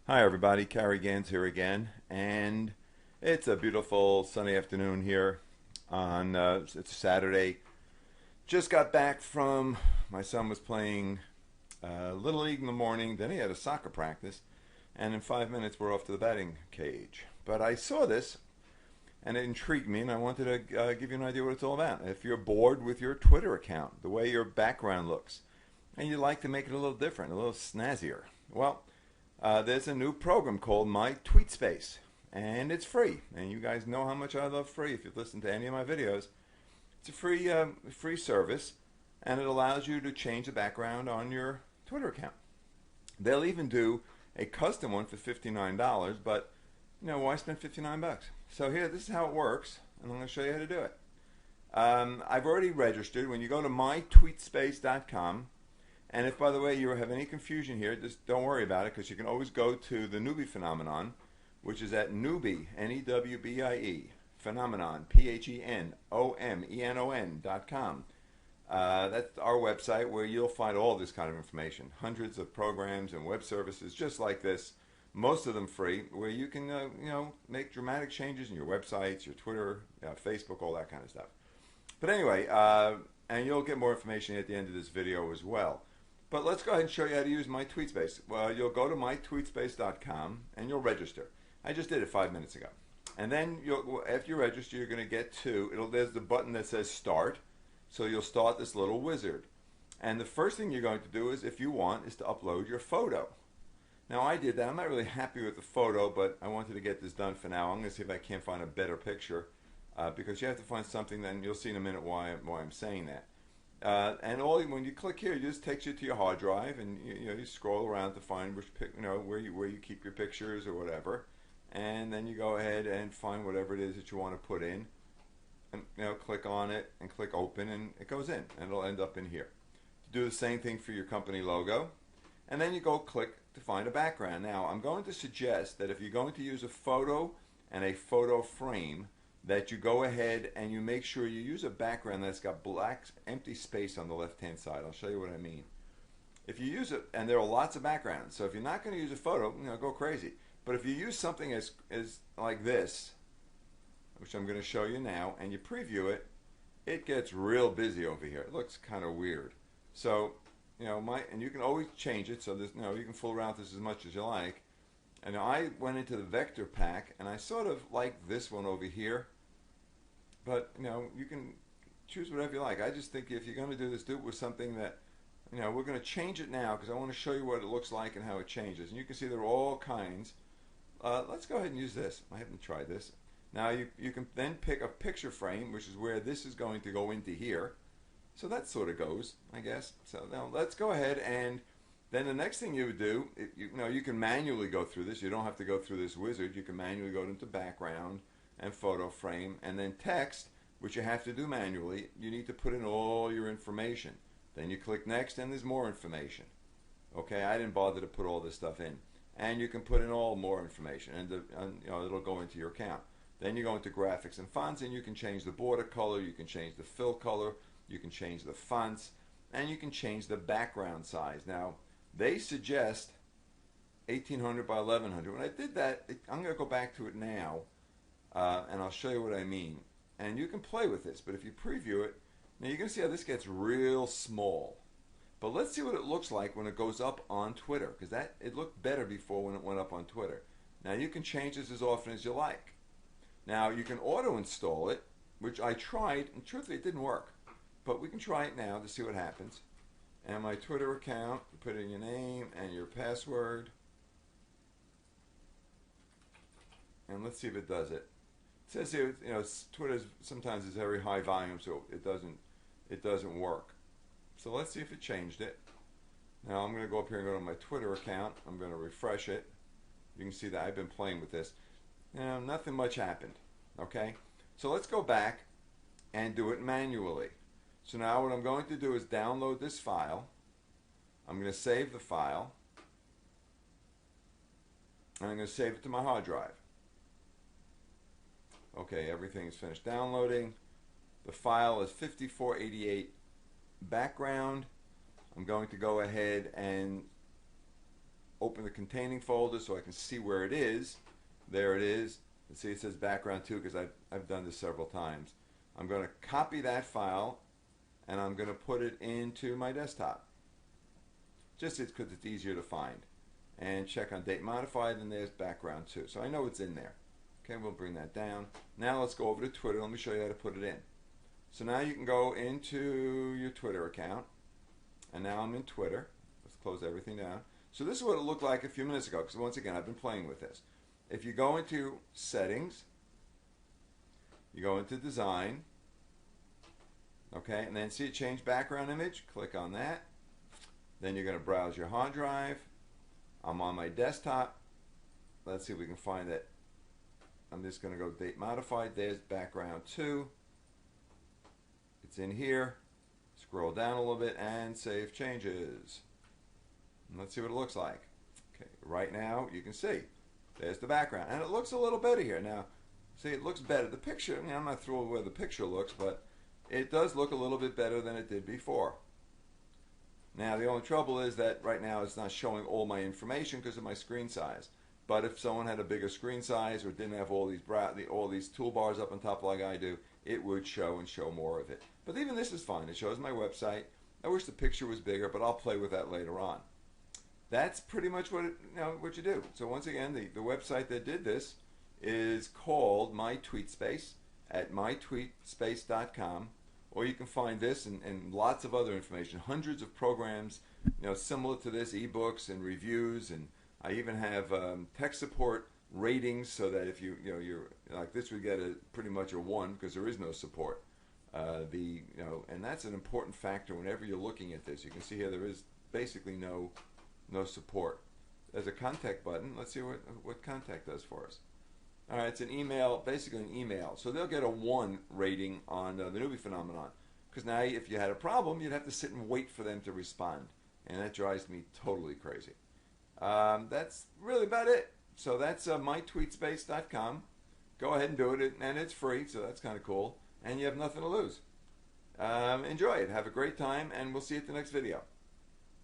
Hi everybody, Cary Gans here again, and it's a beautiful sunny afternoon here on it's Saturday. Just got back from my son was playing Little League in the morning, then he had a soccer practice, and in 5 minutes we're off to the batting cage. But I saw this and it intrigued me, and I wanted to give you an idea what it's all about. If you're bored with your Twitter account, the way your background looks, and you'd like to make it a little different, a little snazzier, well, there's a new program called My Tweet Space, and it's free. And you guys know how much I love free. If you've listened to any of my videos, it's a free service, and it allows you to change the background on your Twitter account. They'll even do a custom one for $59, but why spend 59 bucks? So here, this is how it works, and I'm going to show you how to do it. I've already registered. When you go to mytweetspace.com, and if, by the way, you have any confusion here, just don't worry about it, because you can always go to the Newbie Phenomenon, which is at Newbie, N-E-W-B-I-E, Phenomenon, P-H-E-N-O-M-E-N-O-N.com. That's our website where you'll find all this kind of information. Hundreds of programs and web services just like this, most of them free, where you can make dramatic changes in your websites, your Twitter, Facebook, all that kind of stuff. But anyway, and you'll get more information at the end of this video as well. But let's go ahead and show you how to use MyTweetSpace. Well, you'll go to mytweetspace.com and you'll register. I just did it 5 minutes ago. And then after you register, you're going to get to, there's the button that says Start. So you'll start this little wizard. And the first thing you're going to do is, if you want, is to upload your photo. Now I did that. I'm not really happy with the photo, but I wanted to get this done for now. I'm going to see if I can't find a better picture. Because you have to find something, then you'll see in a minute why I'm saying that. And when you click here, it just takes you to your hard drive, and you scroll around to find where you keep your pictures or whatever, and then you go ahead and find whatever it is that you want to put in, and click on it and click open, and it goes in, and it'll end up in here. Do the same thing for your company logo, and then you go click to find a background. Now I'm going to suggest that if you're going to use a photo and a photo frame, that you go ahead and you make sure you use a background that's got black empty space on the left hand side. I'll show you what I mean. If you use it, and there are lots of backgrounds, so if you're not going to use a photo, go crazy. But if you use something as like this, which I'm going to show you now, and you preview it, it gets real busy over here. It looks kind of weird. So and you can always change it, so there's you can fool around with this as much as you like. And I went into the vector pack, and I sort of like this one over here. But you can choose whatever you like. I just think if you're going to do this, do it with something that we're going to change it now, because I want to show you what it looks like and how it changes. And you can see there are all kinds. Let's go ahead and use this. I haven't tried this. Now you can then pick a picture frame, which is where this is going to go into here. So that sort of goes, I guess. So now let's go ahead, and then the next thing you would do, you can manually go through this. You don't have to go through this wizard. You can manually go into background and photo frame, and then text, which you have to do manually. You need to put in all your information. Then you click next, and there's more information. Okay, I didn't bother to put all this stuff in. And you can put in all more information, and it'll go into your account. Then you go into graphics and fonts, and you can change the border color, you can change the fill color, you can change the fonts, and you can change the background size. Now, they suggest 1800 by 1100. When I did that, I'm going to go back to it now. And I'll show you what I mean. And you can play with this, but if you preview it, now you're going to see how this gets real small. But let's see what it looks like when it goes up on Twitter, because it looked better before when it went up on Twitter. Now you can change this as often as you like. Now you can auto-install it, which I tried, and truthfully it didn't work. But we can try it now to see what happens. And my Twitter account, you put in your name and your password. And let's see if it does it. It says here, Twitter sometimes is very high volume, so it doesn't work. So let's see if it changed it. Now I'm going to go up here and go to my Twitter account. I'm going to refresh it. You can see that I've been playing with this. Nothing much happened. Okay, so let's go back and do it manually. So now what I'm going to do is download this file. I'm going to save the file, and I'm going to save it to my hard drive. Okay, everything is finished downloading. The file is 5488 background. I'm going to go ahead and open the containing folder so I can see where it is. There it is. And see, it says background 2 because I've done this several times. I'm going to copy that file and I'm going to put it into my desktop. Just because it's easier to find. And check on date modified, and there's background 2. So I know it's in there. Okay, we'll bring that down. Now let's go over to Twitter. Let me show you how to put it in. So now you can go into your Twitter account. And now I'm in Twitter. Let's close everything down. So this is what it looked like a few minutes ago, because once again, I've been playing with this. If you go into Settings, you go into Design, okay, and then see it change background image, click on that. Then you're going to browse your hard drive. I'm on my desktop. Let's see if we can find it. I'm just going to go date modified. There's background 2. It's in here. Scroll down a little bit and save changes. And let's see what it looks like. Okay, right now you can see there's the background, and it looks a little better here. Now, see, it looks better. The picture, I'm not thrilled with where the picture looks, but it does look a little bit better than it did before. Now, the only trouble is that right now it's not showing all my information because of my screen size. But if someone had a bigger screen size or didn't have all these toolbars up on top like I do, it would show and show more of it. But even this is fine. It shows my website. I wish the picture was bigger, but I'll play with that later on. That's pretty much what you do. So once again, the website that did this is called MyTweetSpace at mytweetspace.com. Or you can find this and lots of other information, hundreds of programs, similar to this, ebooks and reviews, and I even have tech support ratings so that if you're like this, would get pretty much a 1 because there is no support. And that's an important factor whenever you're looking at this. You can see here there is basically no support. There's a contact button. Let's see what contact does for us. All right, it's an email, basically an email. So they'll get a 1 rating on the Newbie Phenomenon. Because now if you had a problem, you'd have to sit and wait for them to respond. And that drives me totally crazy. That's really about it. So that's mytweetspace.com. Go ahead and do it. And it's free, so that's kind of cool. And you have nothing to lose. Enjoy it. Have a great time, and we'll see you at the next video.